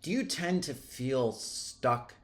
Do you tend to feel stuck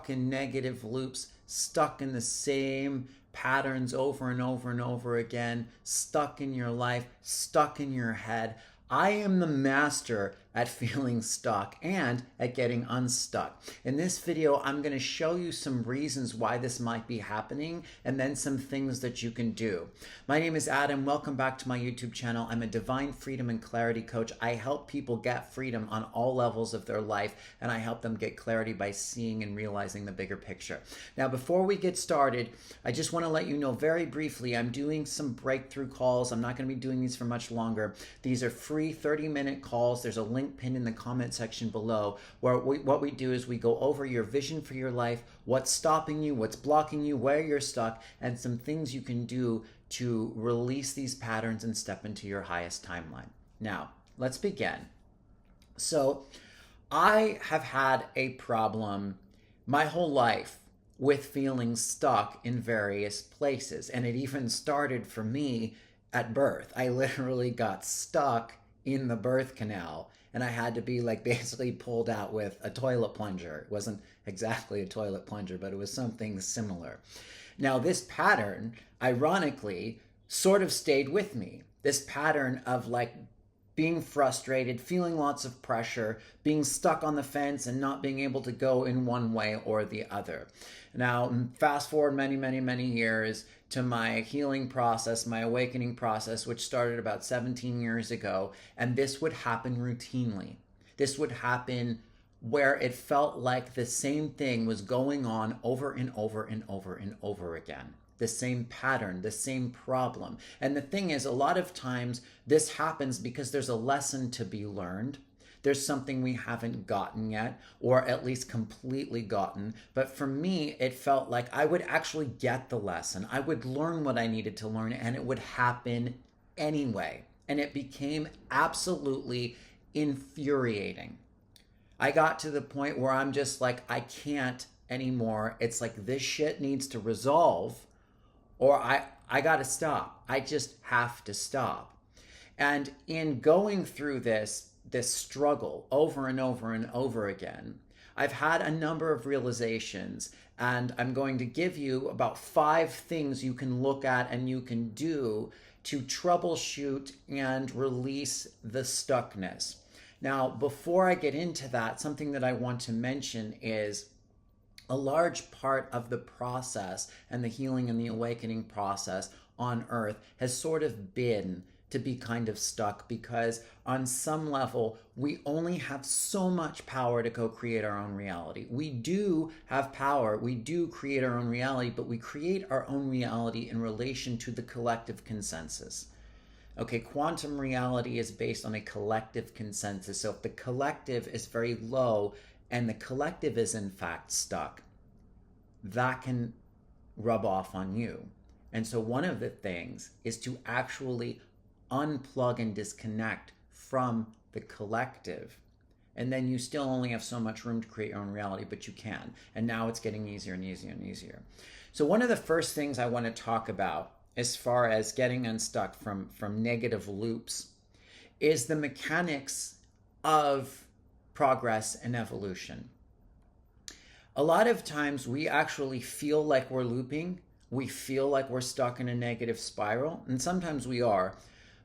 in negative loops, stuck in the same patterns over and over and over again, stuck in your life, stuck in your head? I am the master at feeling stuck and at getting unstuck. In this video, I'm going to show you some reasons why this might be happening and then some things that you can do. My name is Adam. Welcome back to my YouTube channel. I'm a divine freedom and clarity coach. I help people get freedom on all levels of their life, and I help them get clarity by seeing and realizing the bigger picture. Now, before we get started, I just want to let you know very briefly, I'm doing some breakthrough calls. I'm not going to be doing these for much longer. These are free 30-minute calls. There's a link pinned in the comment section below where what we do is we go over your vision for your life, what's stopping you, what's blocking you, where you're stuck, and some things you can do to release these patterns and step into your highest timeline. Now, let's begin. So, I have had a problem my whole life with feeling stuck in various places, and it even started for me at birth. I literally got stuck in the birth canal, and I had to be like basically pulled out with a toilet plunger. It wasn't exactly a toilet plunger, but it was something similar. Now, this pattern, ironically, sort of stayed with me. This pattern of like being frustrated, feeling lots of pressure, being stuck on the fence and not being able to go in one way or the other. Now, fast forward many years to my healing process, my awakening process, which started about 17 years ago, and this would happen routinely. This would happen where it felt like the same thing was going on over and over and over and over again. The same pattern, the same problem. And the thing is, a lot of times this happens because there's a lesson to be learned. There's something we haven't gotten yet, or at least completely gotten. But for me, it felt like I would actually get the lesson. I would learn what I needed to learn, and it would happen anyway. And it became absolutely infuriating. I got to the point where I'm just like, I can't anymore. It's like this shit needs to resolve, or I got to stop. I just have to stop. And in going through this struggle over and over and over again, I've had a number of realizations, and I'm going to give you about 5 things you can look at and you can do to troubleshoot and release the stuckness. Now, before I get into that, something that I want to mention is a large part of the process and the healing and the awakening process on Earth has sort of been to be kind of stuck, because on some level, we only have so much power to go create our own reality. We do have power, we do create our own reality, but we create our own reality in relation to the collective consensus. Okay, quantum reality is based on a collective consensus. So if the collective is very low and the collective is in fact stuck, that can rub off on you. And so one of the things is to actually unplug and disconnect from the collective. And then you still only have so much room to create your own reality, but you can. And now it's getting easier and easier and easier. So one of the first things I want to talk about as far as getting unstuck from negative loops is the mechanics of progress and evolution. A lot of times we actually feel like we're looping. We feel like we're stuck in a negative spiral, and sometimes we are.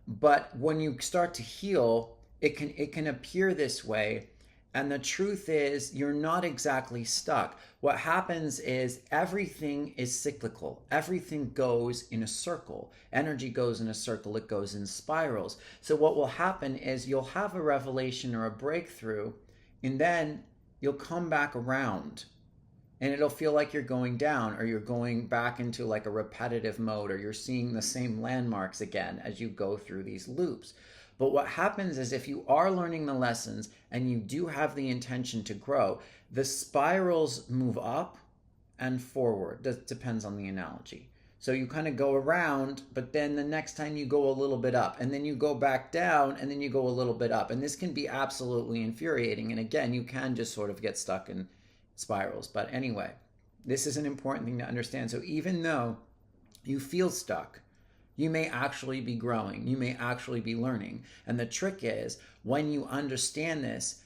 But when you start to heal, it can appear this way. And the truth is, you're not exactly stuck. What happens is everything is cyclical. Everything goes in a circle. Energy goes in a circle. It goes in spirals. So what will happen is you'll have a revelation or a breakthrough, and then you'll come back around. And it'll feel like you're going down, or you're going back into like a repetitive mode, or you're seeing the same landmarks again as you go through these loops. But what happens is, if you are learning the lessons and you do have the intention to grow, the spirals move up and forward. That depends on the analogy. So you kind of go around, but then the next time you go a little bit up, and then you go back down, and then you go a little bit up. And this can be absolutely infuriating. And again, you can just sort of get stuck in spirals. But anyway, this is an important thing to understand. So even though you feel stuck, you may actually be growing. You may actually be learning. And the trick is, when you understand this,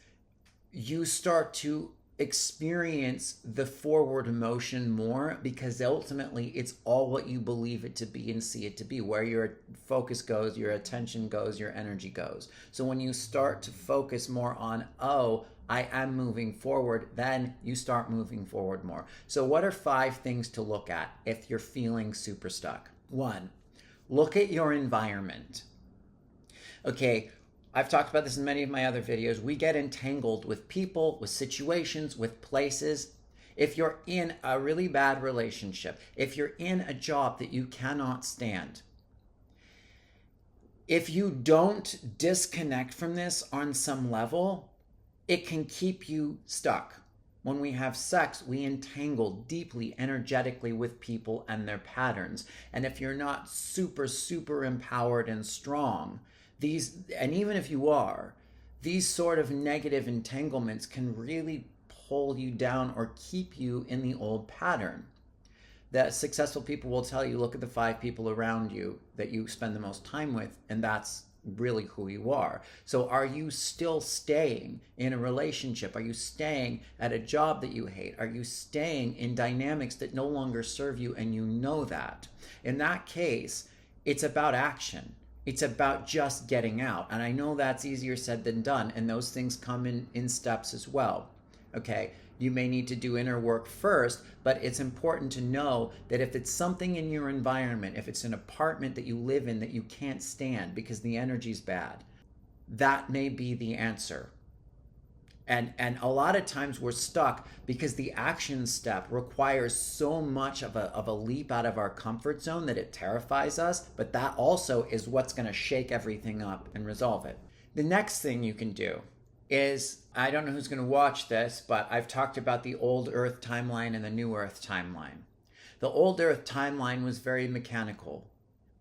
you start to experience the forward motion more, because ultimately it's all what you believe it to be and see it to be. Where your focus goes, your attention goes, your energy goes. So when you start to focus more on, oh, I am moving forward, then you start moving forward more. So what are 5 things to look at if you're feeling super stuck? 1, look at your environment. Okay, I've talked about this in many of my other videos. We get entangled with people, with situations, with places. If you're in a really bad relationship, if you're in a job that you cannot stand, if you don't disconnect from this on some level, it can keep you stuck. When we have sex, we entangle deeply energetically with people and their patterns. And if you're not super, super empowered and strong, and even if you are, these sort of negative entanglements can really pull you down or keep you in the old pattern. That successful people will tell you, look at the 5 people around you that you spend the most time with, and that's really who you are. So are you still staying in a relationship? Are you staying at a job that you hate? Are you staying in dynamics that no longer serve you and you know that? In that case, it's about action. It's about just getting out. And I know that's easier said than done, and those things come in steps as well. Okay, you may need to do inner work first, but it's important to know that if it's something in your environment, if it's an apartment that you live in that you can't stand because the energy's bad, that may be the answer. And a lot of times we're stuck because the action step requires so much of a leap out of our comfort zone that it terrifies us, but that also is what's going to shake everything up and resolve it. The next thing you can do is, I don't know who's going to watch this, but I've talked about the old Earth timeline and the new Earth timeline. The old Earth timeline was very mechanical.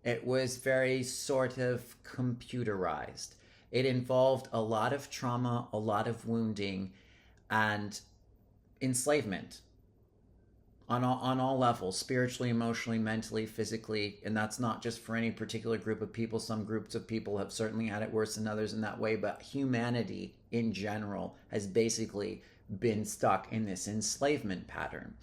It was very sort of computerized. It involved a lot of trauma, a lot of wounding, and enslavement on all levels, spiritually, emotionally, mentally, physically. And that's not just for any particular group of people. Some groups of people have certainly had it worse than others in that way, but humanity in general has basically been stuck in this enslavement pattern.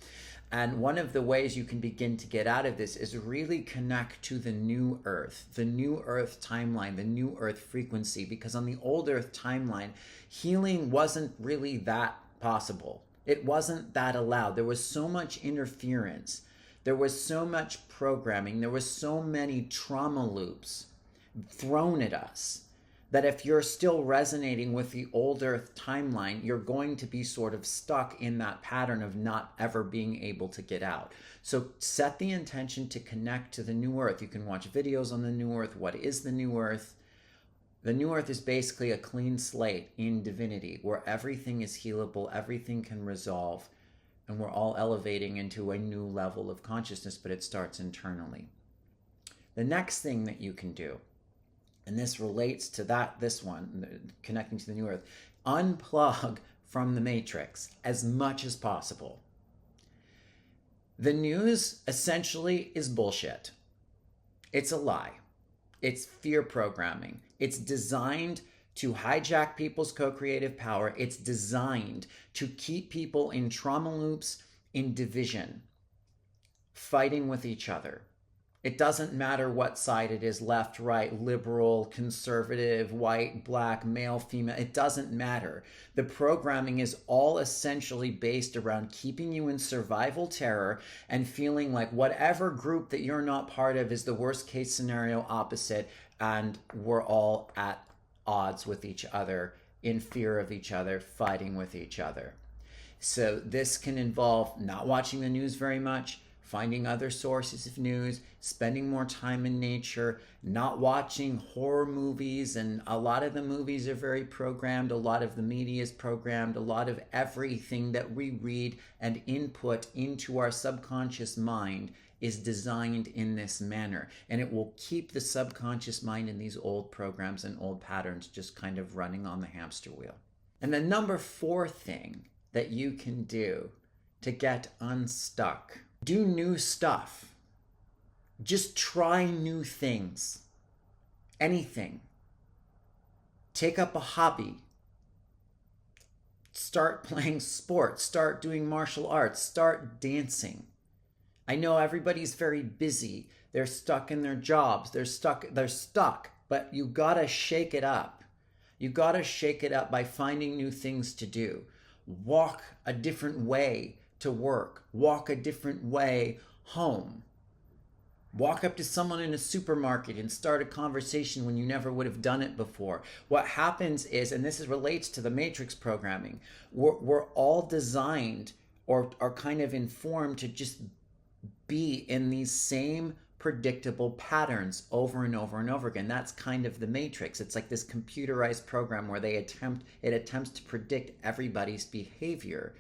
And one of the ways you can begin to get out of this is really connect to the new Earth timeline, the new Earth frequency, because on the old Earth timeline, healing wasn't really that possible. It wasn't that allowed. There was so much interference. There was so much programming. There was so many trauma loops thrown at us that if you're still resonating with the old Earth timeline, you're going to be sort of stuck in that pattern of not ever being able to get out. So set the intention to connect to the new Earth. You can watch videos on the new Earth. What is the new Earth? The new Earth is basically a clean slate in divinity where everything is healable, everything can resolve, and we're all elevating into a new level of consciousness, but it starts internally. The next thing that you can do, and this relates to this one, connecting to the new Earth, unplug from the matrix as much as possible. The news essentially is bullshit. It's a lie. It's fear programming. It's designed to hijack people's co-creative power. It's designed to keep people in trauma loops, in division, fighting with each other. It doesn't matter what side it is, left, right, liberal, conservative, white, black, male, female. It doesn't matter. The programming is all essentially based around keeping you in survival terror and feeling like whatever group that you're not part of is the worst case scenario opposite, and we're all at odds with each other, in fear of each other, fighting with each other. So this can involve not watching the news very much, finding other sources of news, spending more time in nature, not watching horror movies, and a lot of the movies are very programmed, a lot of the media is programmed, a lot of everything that we read and input into our subconscious mind is designed in this manner, and it will keep the subconscious mind in these old programs and old patterns just kind of running on the hamster wheel. And the number 4 thing that you can do to get unstuck: do new stuff. Just try new things. Anything. Take up a hobby. Start playing sports, start doing martial arts, start dancing. I know everybody's very busy. They're stuck in their jobs. They're stuck, but you gotta shake it up. You gotta shake it up by finding new things to do. Walk a different way to work. Walk a different way home. Walk up to someone in a supermarket and start a conversation when you never would have done it before. What happens is, and this relates to the matrix programming, we're all designed or are kind of informed to just be in these same predictable patterns over and over and over again. That's kind of the matrix. It's like this computerized program where it attempts to predict everybody's behavior.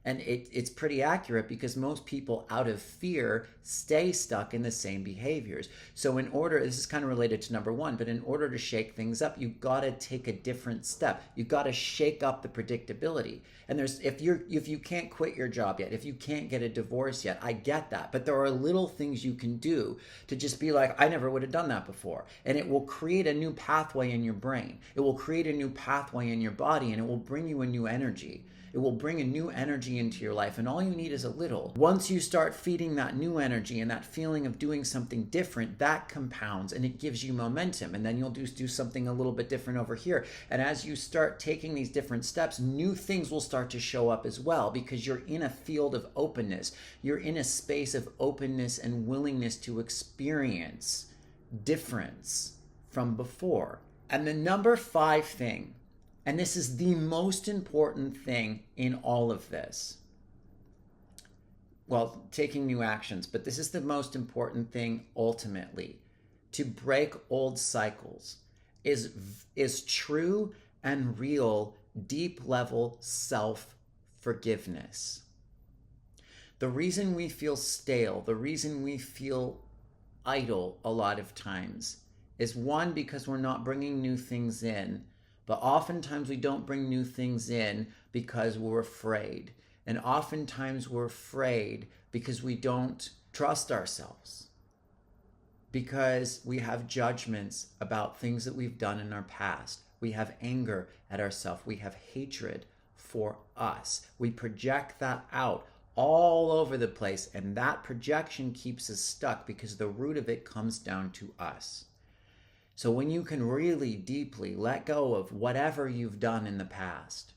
And it's pretty accurate because most people, out of fear, stay stuck in the same behaviors. So this is kind of related to number one, but in order to shake things up, you've got to take a different step. You've got to shake up the predictability. And if you can't quit your job yet, if you can't get a divorce yet, I get that. But there are little things you can do to just be like, I never would have done that before. And it will create a new pathway in your brain. It will create a new pathway in your body, and it will bring you a new energy. It will bring a new energy into your life, and all you need is a little. Once you start feeding that new energy and that feeling of doing something different, that compounds and it gives you momentum, and then you'll do something a little bit different over here. And as you start taking these different steps, new things will start to show up as well, because you're in a field of openness. You're in a space of openness and willingness to experience difference from before. And the number 5 thing, and this is the most important thing in all of this. Well, taking new actions, but this is the most important thing ultimately. To break old cycles is true and real, deep level self-forgiveness. The reason we feel stale, the reason we feel idle a lot of times is, one, because we're not bringing new things in. But oftentimes we don't bring new things in because we're afraid. And oftentimes we're afraid because we don't trust ourselves. Because we have judgments about things that we've done in our past. We have anger at ourselves. We have hatred for us. We project that out all over the place. And that projection keeps us stuck because the root of it comes down to us. So when you can really deeply let go of whatever you've done in the past,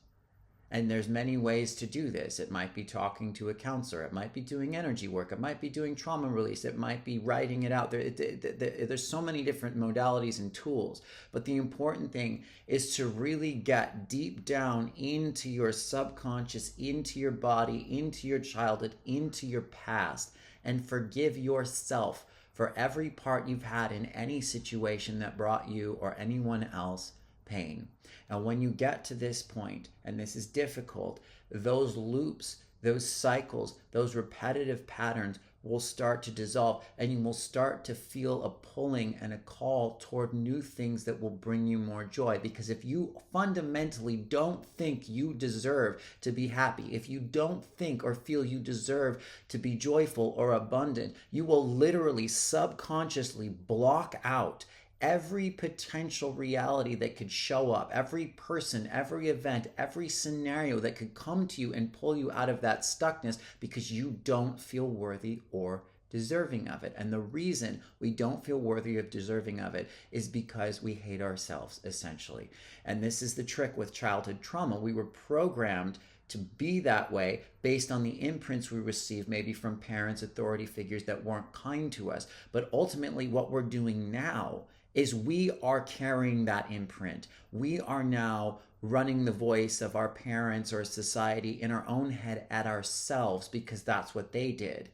and there's many ways to do this. It might be talking to a counselor. It might be doing energy work. It might be doing trauma release. It might be writing it out. There's so many different modalities and tools. But the important thing is to really get deep down into your subconscious, into your body, into your childhood, into your past, and forgive yourself for every part you've had in any situation that brought you or anyone else pain. And when you get to this point, and this is difficult, those loops, those cycles, those repetitive patterns will start to dissolve, and you will start to feel a pulling and a call toward new things that will bring you more joy. Because if you fundamentally don't think you deserve to be happy, if you don't think or feel you deserve to be joyful or abundant, you will literally subconsciously block out every potential reality that could show up, every person, every event, every scenario that could come to you and pull you out of that stuckness, because you don't feel worthy or deserving of it. And the reason we don't feel worthy of deserving of it is because we hate ourselves, essentially. And this is the trick with childhood trauma. We were programmed to be that way based on the imprints we received, maybe from parents, authority figures that weren't kind to us. But ultimately what we're doing now is we are carrying that imprint. We are now running the voice of our parents or society in our own head at ourselves, because that's what they did.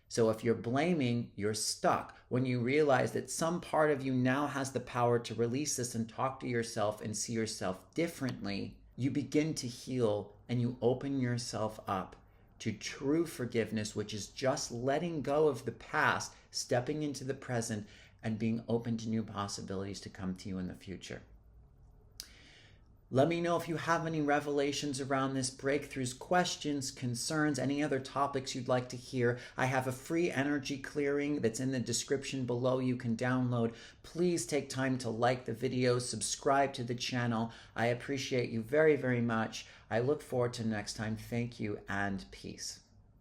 So if you're blaming, you're stuck. When you realize that some part of you now has the power to release this and talk to yourself and see yourself differently, you begin to heal and you open yourself up to true forgiveness, which is just letting go of the past, stepping into the present, and being open to new possibilities to come to you in the future. Let me know if you have any revelations around this, breakthroughs, questions, concerns, any other topics you'd like to hear. I have a free energy clearing that's in the description below you can download. Please take time to like the video, subscribe to the channel. I appreciate you very, very much. I look forward to next time. Thank you and peace.